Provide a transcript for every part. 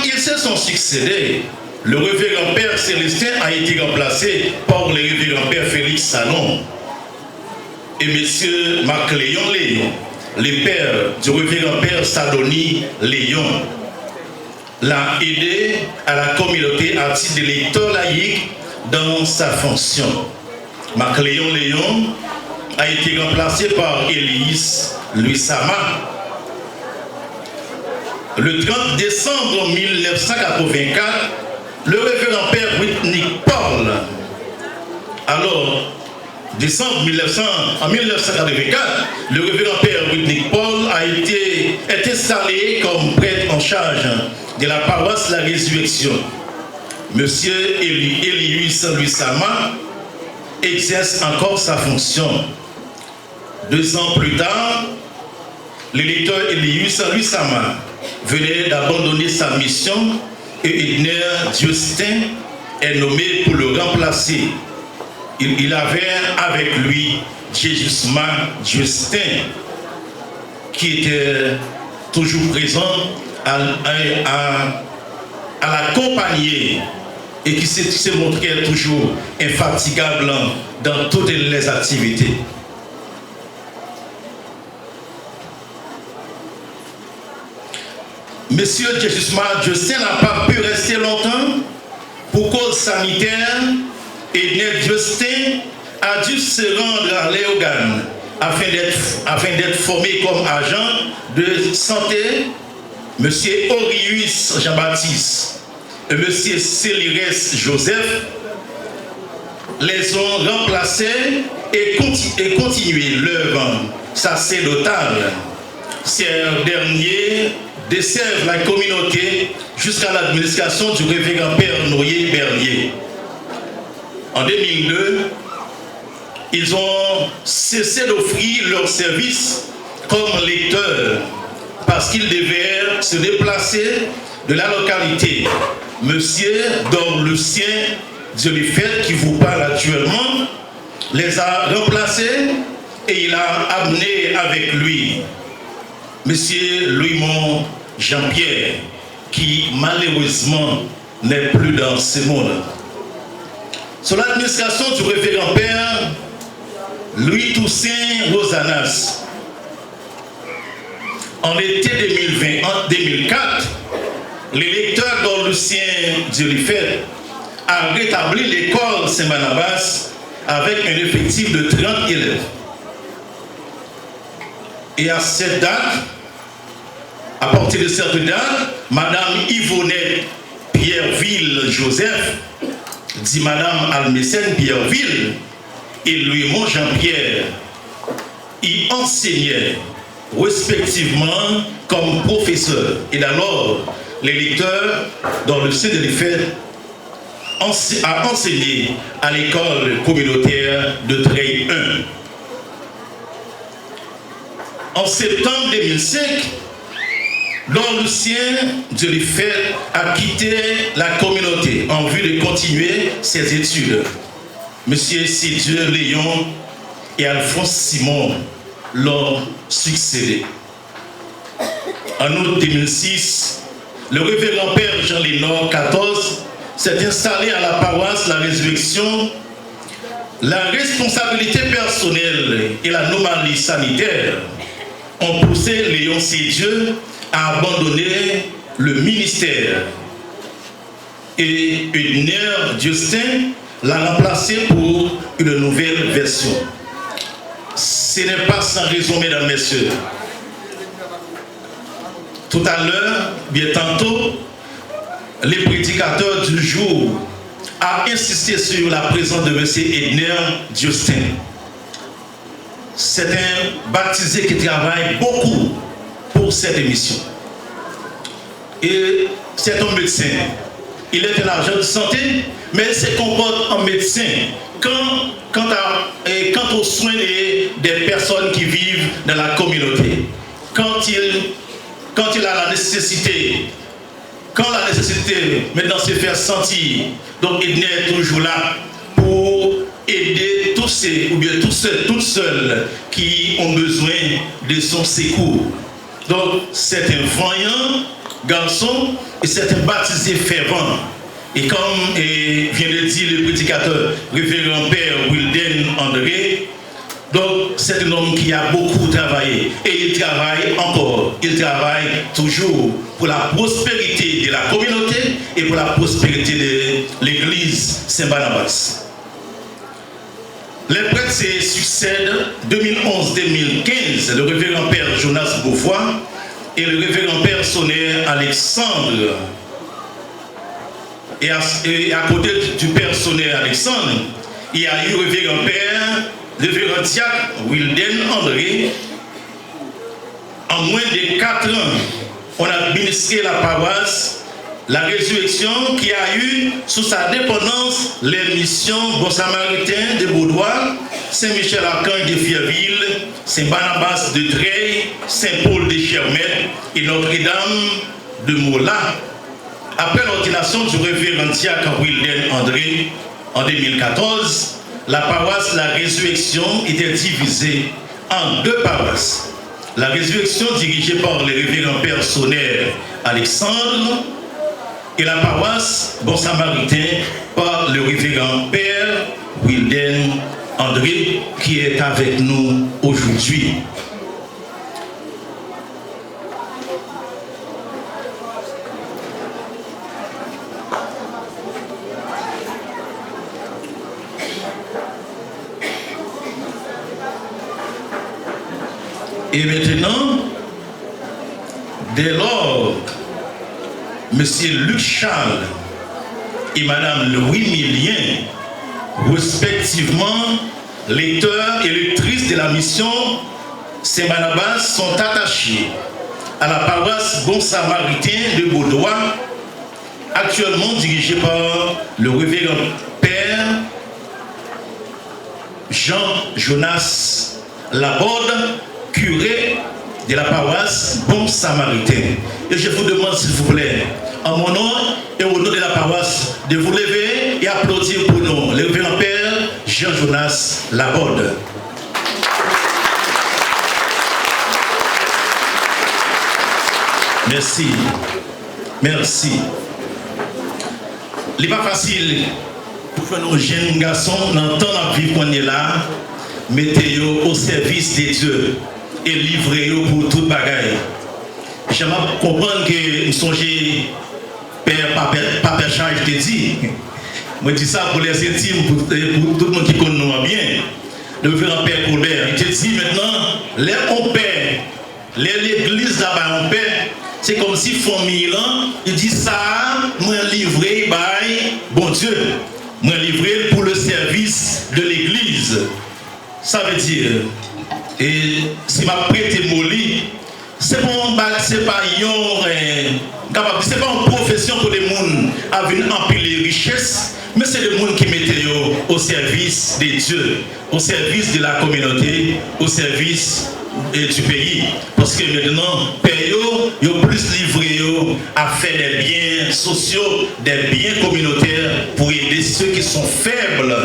ils se sont succédés, le révérend Père Célestin a été remplacé par le révérend Père Félix Sanon et Monsieur Marc Léon, les pères du révérend Père Sadoni Léon, l'a aidé à la communauté à titre de lecteur laïque dans sa fonction. Marc Léon a été remplacé par Élise Louis Sama. Le 30 décembre 1984, le révérend Père Whitney Paul, alors décembre 1984, le révérend Père Whitney Paul est installé comme prêtre en charge de la paroisse La Résurrection. Monsieur Elius Louis Sama exerce encore sa fonction. 2 ans plus tard, l'électeur Elius Louis Sama venait d'abandonner sa mission et Edner Diostin est nommé pour le remplacer. Il avait avec lui Jésusma Diostin qui était toujours présent à l'accompagner et qui s'est montré toujours infatigable dans toutes les activités. Monsieur Jésusma Diostin n'a pas pu rester longtemps pour cause sanitaire et Ned Diostin a dû se rendre à Léogane afin d'être formé comme agent de santé. Monsieur Orius Jean-Baptiste et Monsieur Célires Joseph les ont remplacés et continué l'œuvre sacerdotale. Ces derniers desservent la communauté jusqu'à l'administration du révérend Père Noyer Bernier. En 2002, ils ont cessé d'offrir leurs services comme lecteurs parce qu'ils devaient se déplacer de la localité. Monsieur Dom Lucien Diolifet, qui vous parle actuellement, les a remplacés et il a amené avec lui Monsieur Louis-Mont Jean-Pierre, qui malheureusement n'est plus dans ce monde. Sous l'administration du révérend Père Louis Toussaint Rosanas, en été 2004, l'électeur Don Lucien Diolifet a rétabli l'école Saint-Barnabas avec un effectif de 30 élèves. Et à cette date, à partir de cette date, Madame Yvonnette Pierreville Joseph, dit Madame Almécène Pierreville, et Louis-Mont Jean-Pierre y enseignaient respectivement comme professeurs. Et alors, l'électeur dans le sud de l'effet a enseigné à l'école communautaire de Treil 1. En septembre 2005, Don Lucien Diolifet a quitté la communauté en vue de continuer ses études. Monsieur Sidieu Léon et Alphonse Simon l'ont succédé. En août 2006, le révérend Père Jean-Lénore XIV s'est installé à la paroisse La Résurrection. La responsabilité personnelle et l'anomalie sanitaire ont poussé Léon Sidieu à abandonner le ministère. Et Edner Diostin l'a remplacé pour une nouvelle version. Ce n'est pas sans raison, mesdames, messieurs. Tout à l'heure, bien tantôt, les prédicateurs du jour a insisté sur la présence de M. Edner Diostin. C'est un baptisé qui travaille beaucoup pour cette émission. Et c'est un médecin. Il est un agent de santé, mais il se comporte en médecin quant aux soins des personnes qui vivent dans la communauté. Quand il a la nécessité, quand la nécessité maintenant se fait sentir, donc il est toujours là pour aider tous ceux, ou bien toutes celles qui ont besoin de son secours. Donc c'est un voyant garçon, et c'est un baptisé fervent. Et comme vient de dire le prédicateur, révérend Père Wilden André, donc c'est un homme qui a beaucoup travaillé. Et il travaille encore, il travaille toujours pour la prospérité de la communauté et pour la prospérité de l'église Saint-Barnabas. Les prêtres se succèdent 2011-2015, le révérend Père Jonas Beaufoy et le révérend Père Sonner Alexandre. Et à côté du Père Sonner Alexandre, il y a eu le révérend Père, le révérend diacre Wilden André. En moins de 4 ans, on a administré la paroisse La Résurrection, qui a eu sous sa dépendance les missions Bon Samaritain de Baudois, Saint-Michel-Archange de Fierville, Saint-Barnabas de Treilles, Saint-Paul de Chermette et Notre-Dame de Mola. Après l'ordination du révérend diacre Wilden André en 2014, la paroisse La Résurrection était divisée en 2 paroisses. La Résurrection dirigée par le révérend Père Sonner Alexandre et la paroisse Bon Samaritain par le révérend Père Wilden André qui est avec nous aujourd'hui. Et maintenant, dès lors, M. Luc Charles et Mme Louis Millien, respectivement lecteurs et lectrices de la mission Saint-Barnabas, sont attachés à la paroisse Bon Samaritain de Baudois, actuellement dirigée par le révérend Père Jean-Jonas Laborde, curé de la paroisse Bon Samaritain. Et je vous demande s'il vous plaît, en mon nom et au nom de la paroisse, de vous lever et applaudir pour nous, le révérend Père Jean-Jonas Laborde. Merci. Merci. Il n'est pas facile pour faire nos jeunes garçons dans le temps de vie qu'on est là, mettez-vous au service de Dieu et livrez-vous pour toute bagaille. J'aimerais comprendre que nous sommes Papa Charles te dit. Moi je dis ça pour les intimes, pour tout le monde qui connaît nous bien. Le révérend Père Colbert, il te dit maintenant, les on paie, l'église là-bas on paie, c'est comme si famille là, il dit ça, moi livré by bon Dieu, moi livré pour le service de l'église. Ça veut dire, et si ma prête molly, c'est pas une profession pour les gens à venir empiler les richesses, mais c'est les gens qui mettent au service de Dieu, au service de la communauté, au service du pays. Parce que maintenant, ils ont plus livré à faire des biens sociaux, des biens communautaires pour aider ceux qui sont faibles.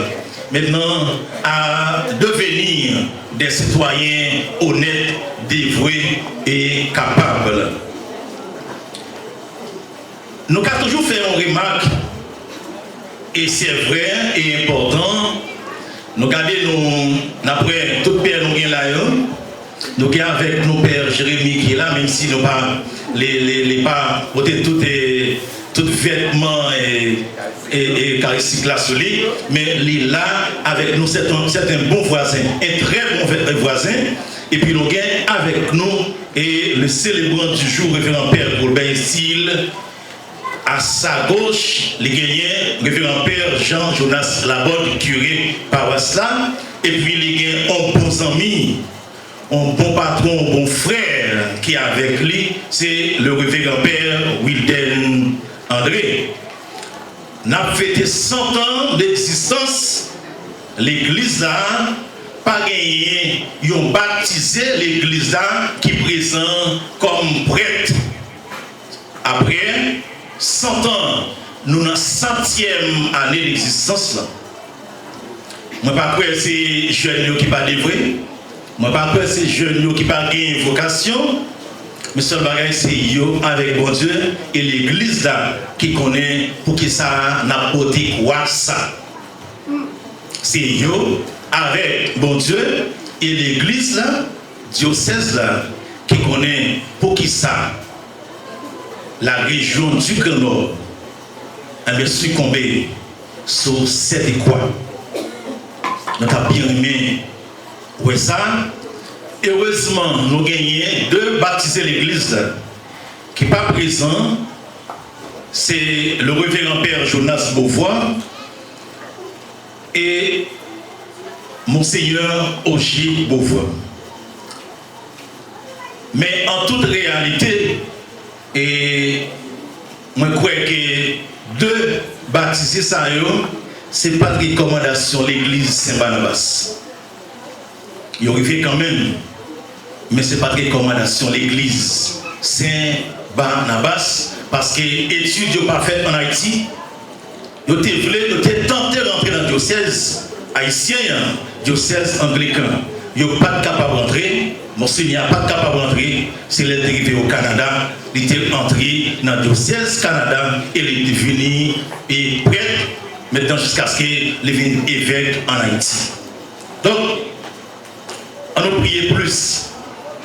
Maintenant, à devenir des citoyens honnêtes, dévoués et capables. Nous avons toujours fait une remarque, et c'est vrai et important. Nous regardons, après tout père nous là, nous avons avec nos pères Jérémie qui est là, même si nous pas les pas tout vêtements et charistique là sur lui, mais il est là avec nous, c'est un bon voisin, un très bon voisin. Et puis nous avons avec nous et le célébrant du jour, révérend Père Colbert Style, à sa gauche, les gagnants, révérend Père Jean-Jonas Laborde, curé paroisse là, et puis les gagnants, un bon ami, un bon patron, un bon frère qui est avec lui, c'est le révérend Père Wilden André. Nous avons fêté 100 ans d'existence, l'église là, pas gagné, ils ont baptisé l'église là qui est présent comme prêtre. Après 100 ans, nous dans la 100e année d'existence là. Moi pas croire c'est jeunes qui pas dévoué, moi pas croire c'est jeunes qui pas gain vocation. Mais seul bagage c'est yo avec bon Dieu et l'église là qui connaît pour qui ça n'a porté quoi ça. C'est yo avec bon Dieu et l'église là, diocèse là qui connaît pour qui ça la région du Grand Nord a bien succombé sur cette quoi. Nous avons bien aimé ouais ça. Heureusement, nous gagnons deux baptisés l'église qui n'est pas présent. C'est le révérend père Jonas Beauvoir et Monseigneur Ogier Beauvoir. Mais en toute réalité, et moi je crois que deux baptisés, ce n'est pas de recommandation de l'église Saint-Barnabas. Il arrive quand même, mais ce n'est pas de recommandation de l'église Saint-Barnabas, parce que l'étude n'est pas faite en Haïti. Ils ont tenté de rentrer dans le diocèse haïtien, diocèse anglican. Ils n'ont pas de capable de rentrer. Monseigneur n'a pas de capable de rentrer. C'est les dérivé au Canada. Il était entré dans le diocèse Canada et il est devenu prêtre maintenant jusqu'à ce qu'il devienne évêque en Haïti. Donc, on nous prier plus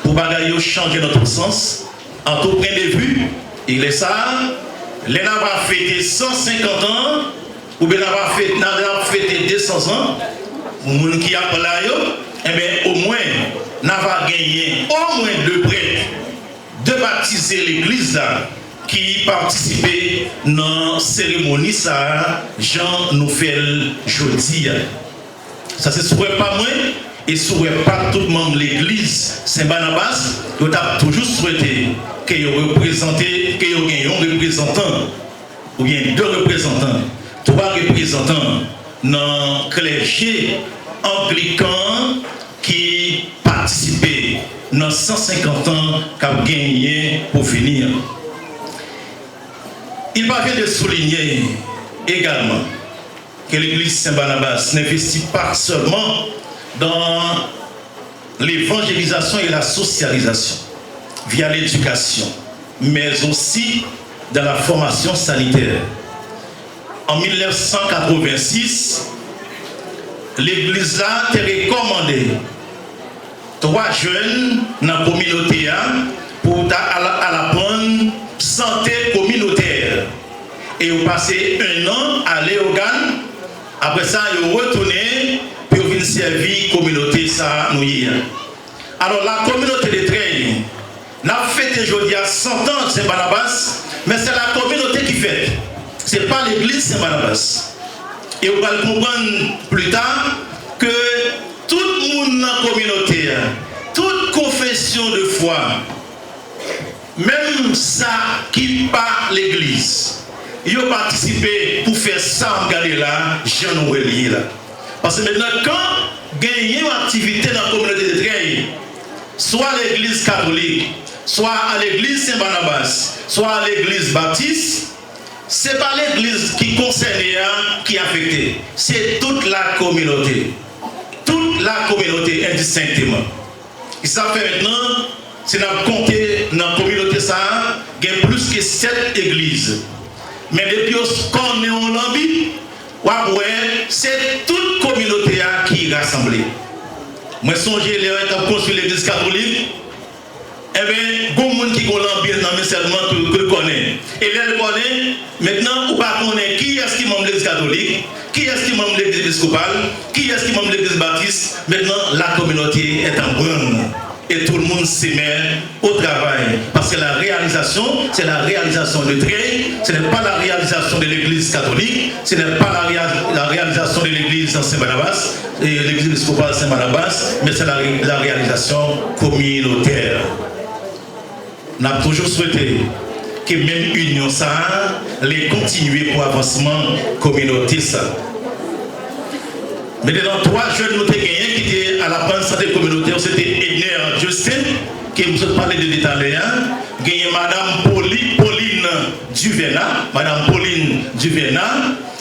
pour changer notre sens en tout point de vue. Il est ça, les n'a fêté 150 ans ou bien n'a fêté 200 ans, pour les qui a là, eh bien au moins n'a pas gagné au moins deux prêtres de baptiser l'église qui participaient dans la cérémonie ça, Jean nous fait jeudi. Ça se souhaite pas moins. Et souhaite pas tout le monde de l'église Saint-Barnabas, nous avons toujours souhaité qu'il y ait un représentant, ou bien deux représentants, trois représentants dans le clergé anglican qui participaient dans 150 ans qu'a gagné pour finir. Il va bien de souligner également que l'église Saint-Barnabas n'investit pas seulement dans l'évangélisation et la socialisation via l'éducation, mais aussi dans la formation sanitaire. En 1986, l'église là a recommandé 3 jeunes dans la communauté pour à la bonne santé communautaire. Et ils ont passé 1 an à Léogane. Après ça, ils ont retourné pour venir servir la communauté. Alors, la communauté de Treilles n'a fait aujourd'hui à 100 ans de Saint-Barnabas, mais c'est la communauté qui fait. Ce n'est pas l'église Saint-Barnabas. Et on va le comprendre plus tard que tout le monde dans la communauté, toute confession de foi, même ça qui pas l'église, ils ont participé pour faire ça en Galilée, Jean-Noël là. Parce que maintenant, quand gagner une activité dans la communauté de Treilles, soit à l'église catholique, soit à l'église Saint-Barnabas, soit à l'église baptiste, ce n'est pas l'église qui concerne qui est affectée, c'est toute la communauté. Toute la communauté indistinctement. Et ça fait maintenant, c'est dans compter dans la communauté ça, il y a plus que 7 églises. Mais depuis qu'on est en Lambie, c'est toute communauté qui est rassemblée. Moi, songez les gens qui construit l'église catholique, eh bien, il y a des gens qui ont l'ambiance dans le seulement que le connaît. Et là, le connaît, maintenant, on ne connaît qui est-ce qui est membre de l'église catholique, qui est-ce qui est membre de l'église épiscopale, qui est-ce qui est membre de l'église baptiste. Maintenant, la communauté est en brune. Et tout le monde s'y met au travail. Parce que la réalisation, c'est la réalisation de Treilles, ce n'est pas la réalisation de l'église catholique, ce n'est pas la réalisation de l'église Saint-Barnabas, et l'église épiscopale Saint-Barnabas, mais c'est la réalisation communautaire. On a toujours souhaité que même union ça, les continuer pour avancement communauté ça. Mais dans 3 jeunes nous gagnés qui étaient à la bonne santé communautaire, c'était Edner Justin, qui nous a parlé de l'Italien, gagné Madame Pauline Duvena, Madame Pauline Duvena,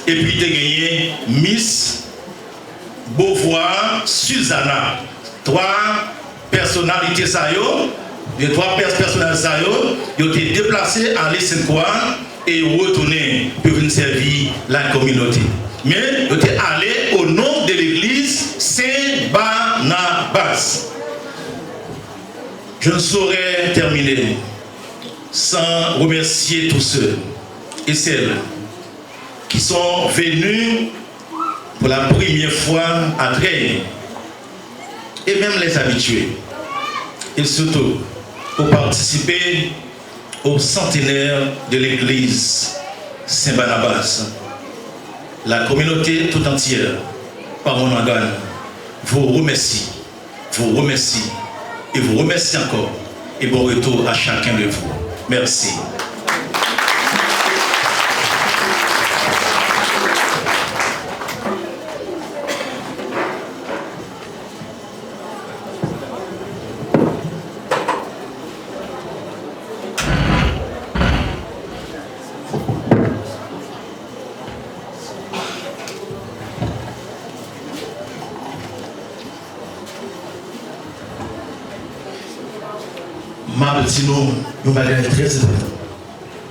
et puis il a gagné Miss Beauvoir Susanna. 3 personnalités ça Les 3 personnages, ils ont été déplacés à Sainte-Croix et retournés pour venir servir la communauté. Mais ils ont été allés au nom de l'église Saint-Barnabas. Je ne saurais terminer sans remercier tous ceux et celles qui sont venus pour la première fois à Trèves, et même les habitués, et surtout pour participer au centenaire de l'église Saint-Barnabas. La communauté tout entière, par mon organe, vous remercie et vous remercie encore, et bon retour à chacun de vous. Merci. Ma petite nous bagage très important.